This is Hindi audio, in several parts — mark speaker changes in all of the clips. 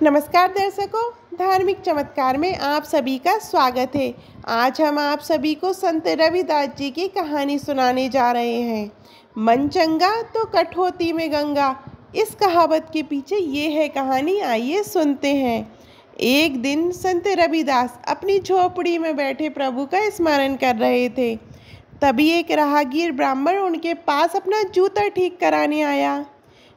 Speaker 1: नमस्कार दर्शकों, धार्मिक चमत्कार में आप सभी का स्वागत है। आज हम आप सभी को संत रविदास जी की कहानी सुनाने जा रहे हैं। मन चंगा तो कठौती में गंगा। इस कहावत के पीछे ये है कहानी, आइए सुनते हैं। एक दिन संत रविदास अपनी झोपड़ी में बैठे प्रभु का स्मरण कर रहे थे। तभी एक राहगीर ब्राह्मण उनके पास अपना जूता ठीक कराने आया।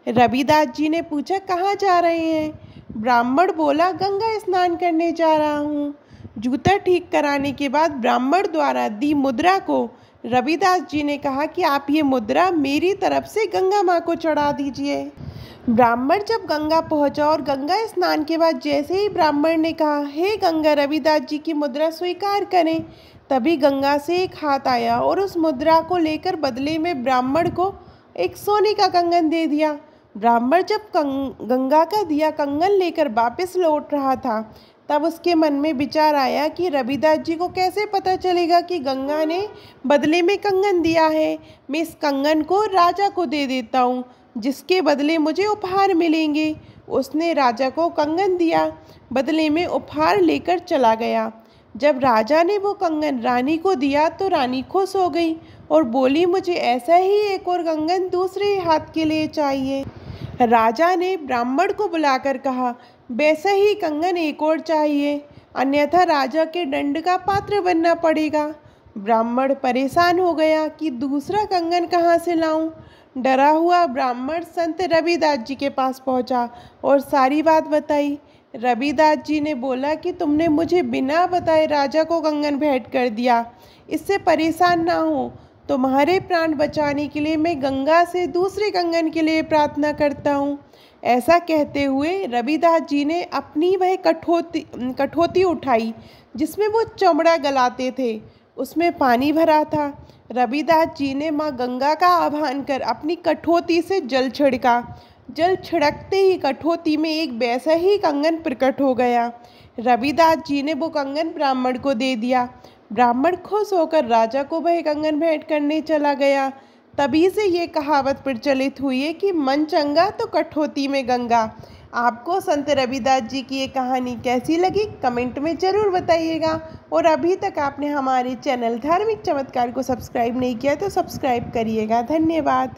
Speaker 1: रविदास जी ने पूछा, कहाँ जा रहे हैं? ब्राह्मण बोला, गंगा स्नान करने जा रहा हूँ। जूता ठीक कराने के बाद ब्राह्मण द्वारा दी मुद्रा को रविदास जी ने कहा कि आप ये मुद्रा मेरी तरफ से गंगा माँ को चढ़ा दीजिए। ब्राह्मण जब गंगा पहुँचा और गंगा स्नान के बाद जैसे ही ब्राह्मण ने कहा, हे गंगा, रविदास जी की मुद्रा स्वीकार करें, तभी गंगा से एक हाथ आया और उस मुद्रा को लेकर बदले में ब्राह्मण को एक सोने का कंगन दे दिया। ब्राह्मण जब गंगा का दिया कंगन लेकर वापस लौट रहा था, तब उसके मन में विचार आया कि रविदास जी को कैसे पता चलेगा कि गंगा ने बदले में कंगन दिया है। मैं इस कंगन को राजा को दे देता हूँ, जिसके बदले मुझे उपहार मिलेंगे। उसने राजा को कंगन दिया, बदले में उपहार लेकर चला गया। जब राजा ने वो कंगन रानी को दिया तो रानी खुश हो गई और बोली, मुझे ऐसा ही एक और कंगन दूसरे हाथ के लिए चाहिए। राजा ने ब्राह्मण को बुलाकर कहा, वैसा ही कंगन एक और चाहिए, अन्यथा राजा के दंड का पात्र बनना पड़ेगा। ब्राह्मण परेशान हो गया कि दूसरा कंगन कहाँ से लाऊं। डरा हुआ ब्राह्मण संत रविदास जी के पास पहुंचा और सारी बात बताई। रविदास जी ने बोला कि तुमने मुझे बिना बताए राजा को कंगन भेंट कर दिया। इससे परेशान ना हो, तुम्हारे प्राण बचाने के लिए मैं गंगा से दूसरे कंगन के लिए प्रार्थना करता हूँ। ऐसा कहते हुए रविदास जी ने अपनी वह कठौती उठाई जिसमें वो चमड़ा गलाते थे। उसमें पानी भरा था। रविदास जी ने माँ गंगा का आह्वान कर अपनी कठौती से जल छिड़का। जल छिड़कते ही कठौती में एक वैसा ही कंगन प्रकट हो गया। रविदास जी ने वो कंगन ब्राह्मण को दे दिया। ब्राह्मण खुश होकर राजा को वह कंगन भेंट करने चला गया। तभी से ये कहावत प्रचलित हुई है कि मन चंगा तो कठौती में गंगा। आपको संत रविदास जी की ये कहानी कैसी लगी, कमेंट में ज़रूर बताइएगा। और अभी तक आपने हमारे चैनल धार्मिक चमत्कार को सब्सक्राइब नहीं किया तो सब्सक्राइब करिएगा। धन्यवाद।